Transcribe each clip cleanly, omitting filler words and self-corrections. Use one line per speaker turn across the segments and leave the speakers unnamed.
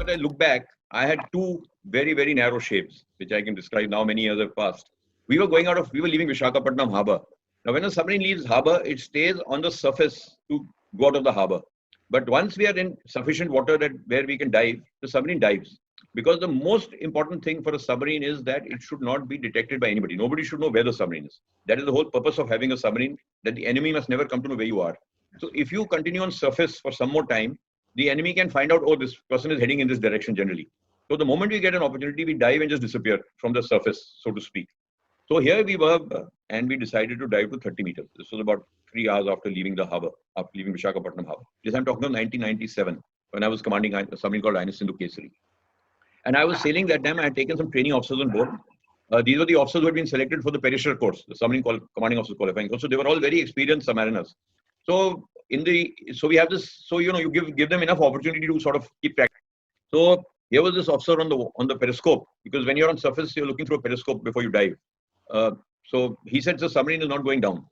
that I look back, I had two very, very narrow shapes, which I can describe now. Many years have passed. We were leaving Visakhapatnam harbor. Now, when a submarine leaves harbor, it stays on the surface to go out of the harbor. But once we are in sufficient water where we can dive, the submarine dives. Because the most important thing for a submarine is that it should not be detected by anybody. Nobody should know where the submarine is. That is the whole purpose of having a submarine, that the enemy must never come to know where you are. So if you continue on surface for some more time, the enemy can find out, oh, this person is heading in this direction generally. So the moment we get an opportunity, we dive and just disappear from the surface, so to speak. So here we were, and we decided to dive to 30 meters. This was about 3 hours after leaving the harbor, after leaving Visakhapatnam harbor. This I'm talking of 1997, when I was commanding a submarine called INS Sindhu Kesari. And I was sailing that time. I had taken some training officers on board. These were the officers who had been selected for the perisher course, the submarine commanding officer qualifying course. So they were all very experienced submariners. So we have this. So you give them enough opportunity to sort of keep track. So here was this officer on the periscope, because when you're on surface, you're looking through a periscope before you dive. So he said the submarine is not going down.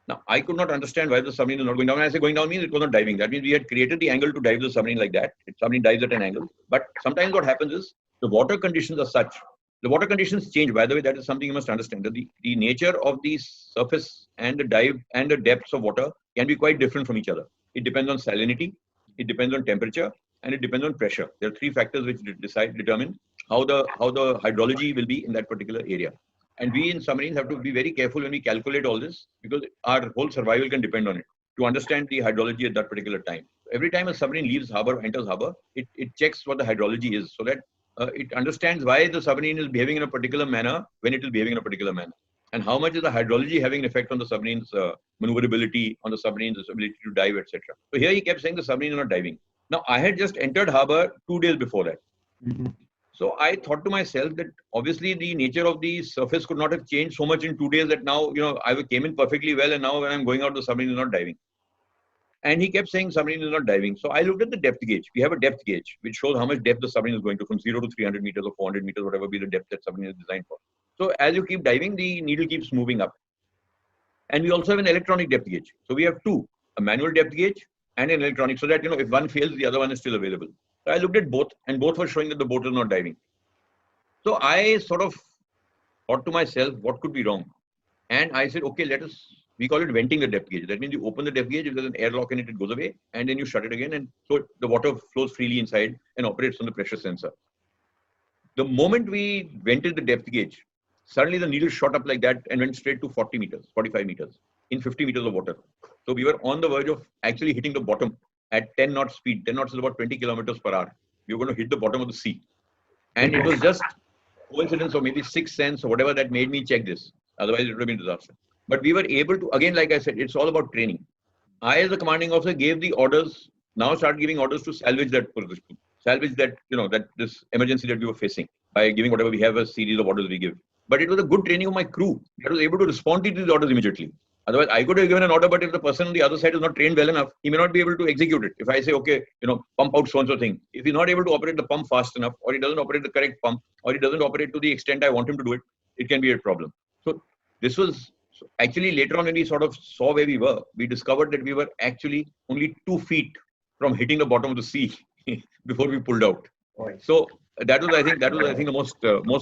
Now I could not understand why the submarine is not going down. When I say going down means it was not diving. That means we had created the angle to dive the submarine like that. The submarine dives at an angle. But sometimes what happens is the water conditions are such. The water conditions change. By the way, that is something you must understand. That the nature of the surface and the dive and the depths of water can be quite different from each other. It depends on salinity, it depends on temperature, and it depends on pressure. There are three factors which determine how the hydrology will be in that particular area. And we in submarines have to be very careful when we calculate all this, because our whole survival can depend on it, to understand the hydrology at that particular time. Every time a submarine leaves harbor, enters harbor, it checks what the hydrology is, so that it understands why the submarine is behaving in a particular manner when it is behaving in a particular manner. And how much is the hydrology having an effect on the submarine's maneuverability, on the submarine's ability to dive, etc. So here he kept saying the submarine is not diving. Now I had just entered harbor 2 days before that. So I thought to myself that obviously the nature of the surface could not have changed so much in 2 days that now, I came in perfectly well, and now when I'm going out, the submarine is not diving. And he kept saying submarine is not diving. So I looked at the depth gauge. We have a depth gauge, which shows how much depth the submarine is going to, from 0 to 300 meters or 400 meters, whatever be the depth that submarine is designed for. So as you keep diving, the needle keeps moving up. And we also have an electronic depth gauge. So we have two, a manual depth gauge and an electronic, so that, if one fails, the other one is still available. So I looked at both, and both were showing that the boat is not diving. So I sort of thought to myself, what could be wrong? And I said, okay, we call it venting the depth gauge. That means you open the depth gauge, if there's an airlock in it, it goes away, and then you shut it again, and so the water flows freely inside and operates on the pressure sensor. The moment we vented the depth gauge, suddenly the needle shot up like that and went straight to 40 meters, 45 meters in 50 meters of water. So we were on the verge of actually hitting the bottom at 10 knots speed. 10 knots is about 20 kilometers per hour. We were going to hit the bottom of the sea. And it was just coincidence, or maybe sixth sense or whatever, that made me check this. Otherwise, it would have been disaster. But we were able to, again, like I said, it's all about training. I, as the commanding officer, gave the orders, now started giving orders to salvage that position, salvage that, that this emergency that we were facing, by giving whatever we have, a series of orders we give. But it was a good training of my crew that was able to respond to these orders immediately. Otherwise, I could have given an order, but if the person on the other side is not trained well enough, he may not be able to execute it. If I say, okay, pump out so-and-so thing, if he's not able to operate the pump fast enough, or he doesn't operate the correct pump, or he doesn't operate to the extent I want him to do it, it can be a problem. So this was actually later on, when we sort of saw where we were, we discovered that we were actually only 2 feet from hitting the bottom of the sea before we pulled out. Right. So that was, I think, the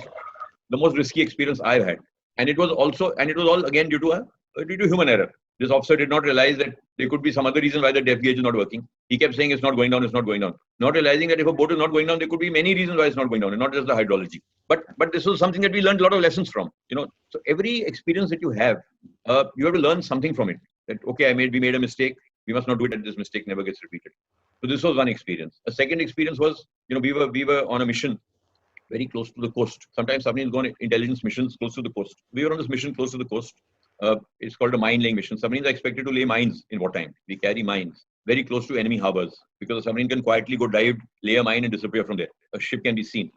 most risky experience I've had. And it was all again due to human error. This officer did not realize that there could be some other reason why the depth gauge is not working. He kept saying it's not going down, it's not going down. Not realizing that if a boat is not going down, there could be many reasons why it's not going down, and not just the hydrology. But this was something that we learned a lot of lessons from. So every experience that you have to learn something from it. That okay, we made a mistake. We must not do it, and this mistake never gets repeated. So this was one experience. A second experience was, we were on a mission very close to the coast. Sometimes submarines go on intelligence missions close to the coast. We were on this mission close to the coast. It's called a mine laying mission. Submarines are expected to lay mines in wartime. We carry mines very close to enemy harbors, because a submarine can quietly go dive, lay a mine, and disappear from there. A ship can be seen.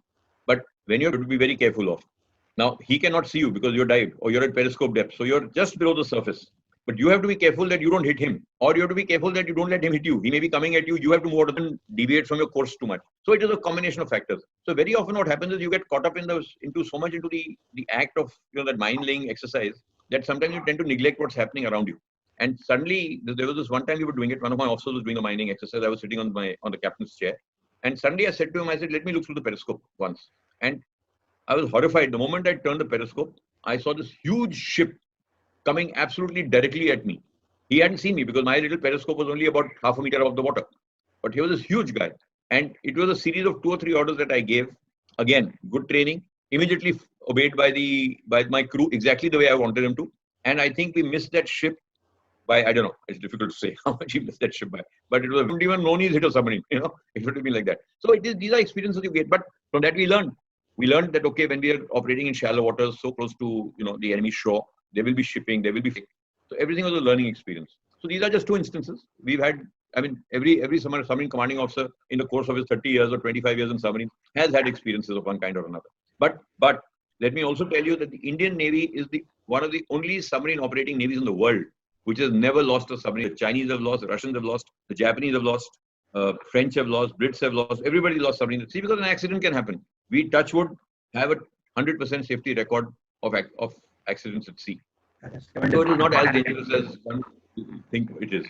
But when you have to be very careful of. Now, he cannot see you because you're dived, or you're at periscope depth. So you're just below the surface. But you have to be careful that you don't hit him, or you have to be careful that you don't let him hit you. He may be coming at you. You have to move out and deviate from your course too much. So it is a combination of factors. So very often what happens is you get caught up into the act of that mine laying exercise, that sometimes you tend to neglect what's happening around you. And suddenly there was this one time we were doing it. One of my officers was doing a mining exercise. I was sitting on the captain's chair, And suddenly I said to him, I said, let me look through the periscope once. And I was horrified. The moment I turned the periscope, I saw this huge ship coming absolutely directly at me. He hadn't seen me because my little periscope was only about half a meter above the water. But he was this huge guy. And it was a series of 2 or 3 orders that I gave. Again, good training, immediately obeyed by my crew exactly the way I wanted him to. And I think we missed that ship by, I don't know, it's difficult to say how much he missed that ship by. But it was, I wouldn't even known he's hit a submarine, you know, it would have been like that. So these are experiences you get. But from that we learned. We learned that, okay, when we are operating in shallow waters, so close to, you know, the enemy shore, there will be shipping, there will be. So everything was a learning experience. So these are just 2 instances. We've had, I mean, every submarine commanding officer in the course of his 30 years or 25 years in submarine has had experiences of one kind or another. But let me also tell you that the Indian Navy is one of the only submarine operating navies in the world which has never lost a submarine. The Chinese have lost, the Russians have lost, the Japanese have lost, French have lost, Brits have lost, everybody lost submarines at sea because an accident can happen. We, touch wood, have a 100% safety record of accidents at sea. So it is not as dangerous as one think it is.